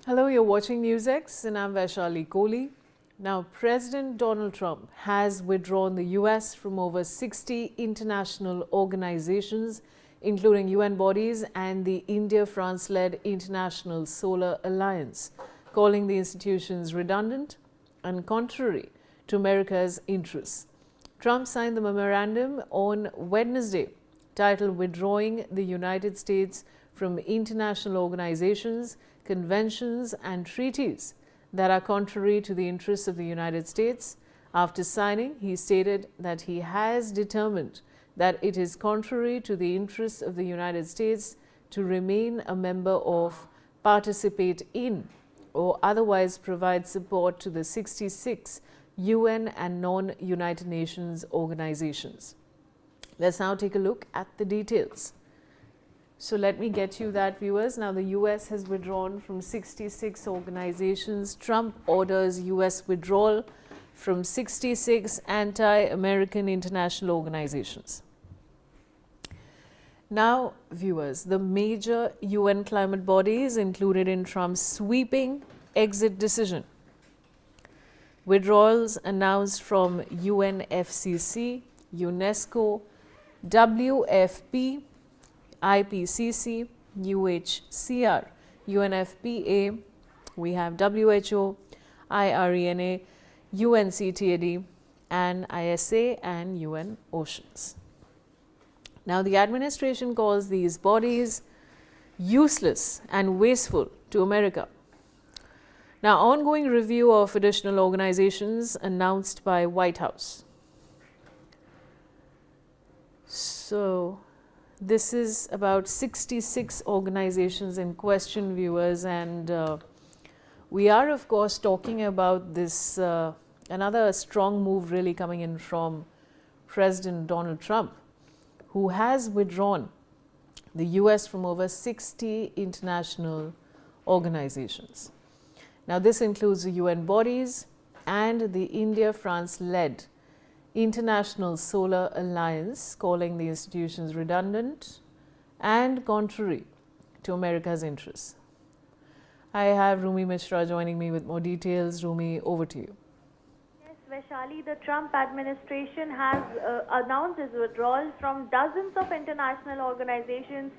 Hello, you're watching NewsX and I'm Vaishali Kohli. Now, President Donald Trump has withdrawn the US from over 60 international organizations, including UN bodies and the India-France-led International Solar Alliance, calling the institutions redundant and contrary to America's interests. Trump signed the memorandum on Wednesday, titled Withdrawing the United States from International Organizations, Conventions and Treaties that are contrary to the interests of the United States. After signing, he stated that he has determined that it is contrary to the interests of the United States to remain a member of, participate in, or otherwise provide support to the 66 UN and non-United Nations organizations. Let's now take a look at the details. So let me get you that, viewers. Now, the US has withdrawn from 66 organizations. Trump orders US withdrawal from 66 anti-American international organizations. Now, viewers, the major UN climate bodies included in Trump's sweeping exit decision. Withdrawals announced from UNFCCC, UNESCO, WFP, IPCC, UHCR, UNFPA, we have WHO, IRENA, UNCTAD, and ISA and UN Oceans. Now, the administration calls these bodies useless and wasteful to America. Now, ongoing review of additional organizations announced by White House. So, this is about 66 organizations in question, viewers, and we are, of course, talking about this another strong move really coming in from President Donald Trump, who has withdrawn the US from over 60 international organizations. Now, this includes the UN bodies and the India-France-led International Solar Alliance, calling the institutions redundant and contrary to America's interests. I have Rumi Mishra joining me with more details. Rumi, over to you. Yes, Vaishali, the Trump administration has announced its withdrawal from dozens of international organizations,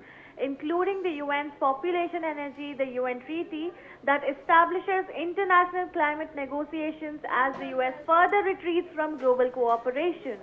including the UN's Population Energy, the UN Treaty that establishes international climate negotiations as the US further retreats from global cooperation.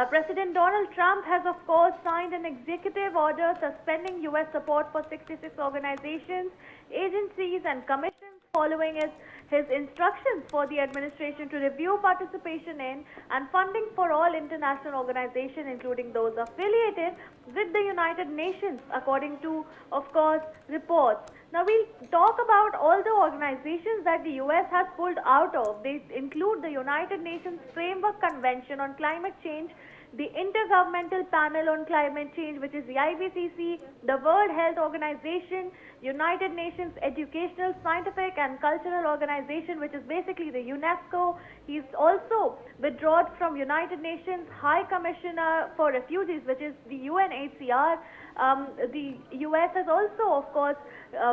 President Donald Trump has, of course, signed an executive order suspending US support for 66 organizations, agencies, and commissions following his instructions for the administration to review participation in and funding for all international organizations, including those affiliated with the United Nations, according to, of course, reports. Now, we'll talk about all the organizations that the US has pulled out of. They include the United Nations Framework Convention on Climate Change, the Intergovernmental Panel on Climate Change, which is the IPCC, the World Health Organization, United Nations Educational, Scientific and Cultural Organization, which is basically the UNESCO. He's also withdrawn from United Nations High Commissioner for Refugees, which is the UNHCR. The US has also, of course,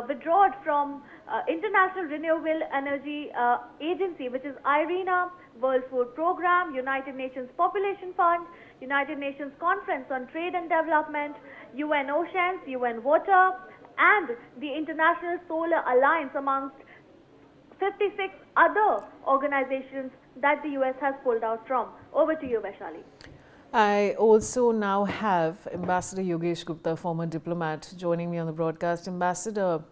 withdrawn from International Renewable Energy Agency, which is IRENA, World Food Program, United Nations Population Fund, United Nations Conference on Trade and Development, UN Oceans, UN Water, and the International Solar Alliance, amongst 56 other organizations that the US has pulled out from. Over to you, Vaishali. I also now have Ambassador Yogesh Gupta, former diplomat, joining me on the broadcast. Ambassador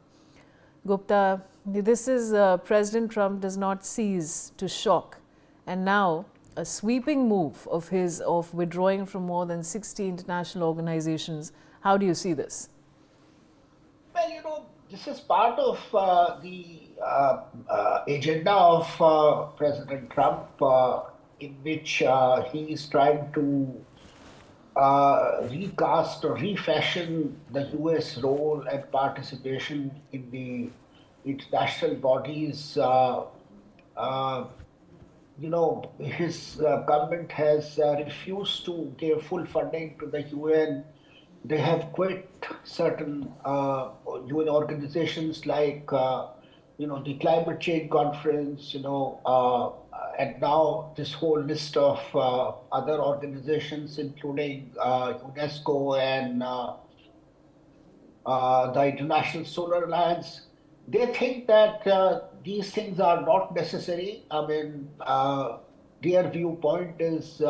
Gupta, this is President Trump does not cease to shock, and now a sweeping move of his of withdrawing from more than 60 international organizations. How do you see this? Well, this is part of the agenda of President Trump, in which he is trying to recast or refashion the US role and participation in the international bodies. His government has refused to give full funding to the UN. They have quit certain UN organizations like the climate change conference, and now this whole list of other organizations, including UNESCO and the International Solar Alliance, they think that these things are not necessary. I mean, their viewpoint is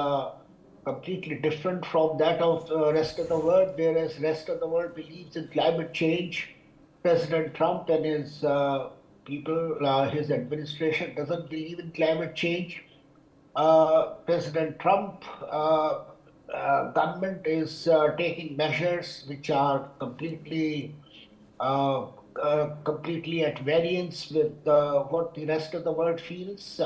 completely different from that of the rest of the world, whereas rest of the world believes in climate change. President Trump and his people, his administration doesn't believe in climate change. President Trump government is taking measures which are uh, completely at variance with what the rest of the world feels.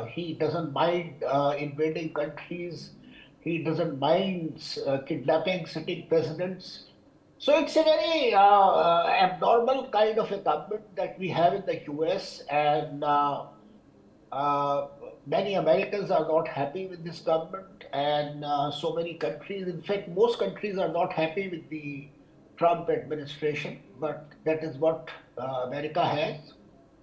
He doesn't mind invading countries. He doesn't mind kidnapping sitting presidents. So it's a very abnormal kind of a government that we have in the US, and uh, many Americans are not happy with this government, and so many countries, in fact, most countries are not happy with the Trump administration, but that is what America has.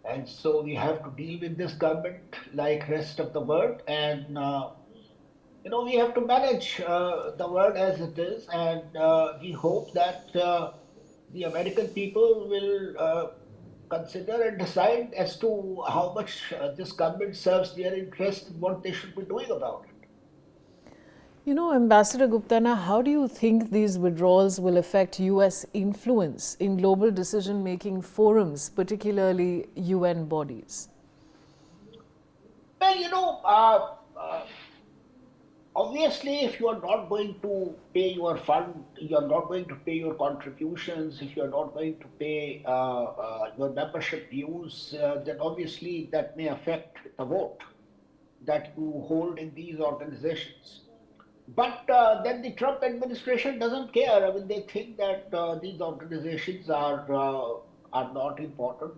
And so we have to deal with this government like rest of the world, and we have to manage the world as it is, and we hope that the American people will consider and decide as to how much this government serves their interest and what they should be doing about it. Ambassador Gupta, now how do you think these withdrawals will affect US influence in global decision-making forums, particularly UN bodies? Well, obviously, if you are not going to pay your fund, you are not going to pay your contributions, if you are not going to pay your membership dues, then obviously that may affect the vote that you hold in these organizations. But then the Trump administration doesn't care. I mean, they think that these organizations are not important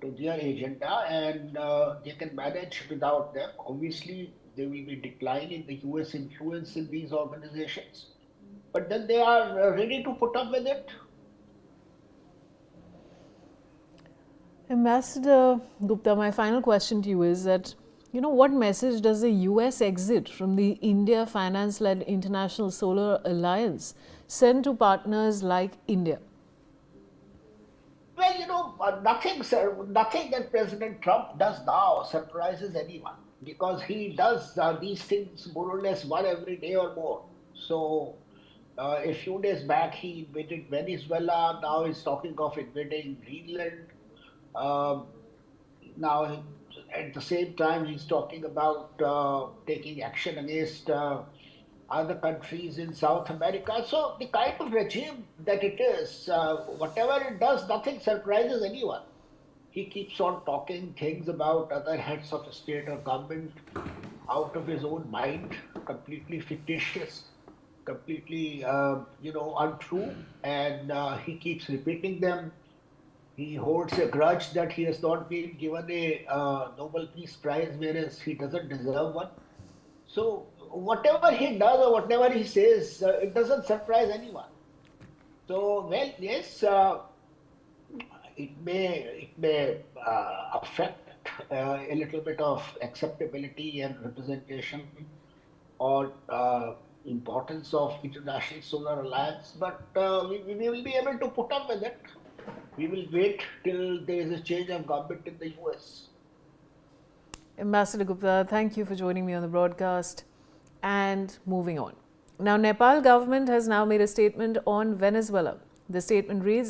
to their agenda, and they can manage without them. Obviously, there will be decline in the US influence in these organizations, but then they are ready to put up with it. Ambassador Gupta, my final question to you is that, what message does the US exit from the India finance-led International Solar Alliance send to partners like India? Well, nothing, sir, nothing that President Trump does now surprises anyone because he does these things more or less one every day or more. So, a few days back, he invaded Venezuela. Now he's talking of invading Greenland. Um, Now, at the same time, he's talking about taking action against other countries in South America. So, the kind of regime that it is, whatever it does, nothing surprises anyone. He keeps on talking things about other heads of state or government out of his own mind, completely fictitious, completely, untrue, and he keeps repeating them. He holds a grudge that he has not been given a Nobel Peace Prize, whereas he doesn't deserve one. So whatever he does or whatever he says, it doesn't surprise anyone. So well, yes, it may affect a little bit of acceptability and representation or importance of International Solar Alliance, but we will be able to put up with it. We will wait till there is a change of government in the US. Ambassador Gupta, thank you for joining me on the broadcast. And moving on. Now, Nepal government has now made a statement on Venezuela. The statement reads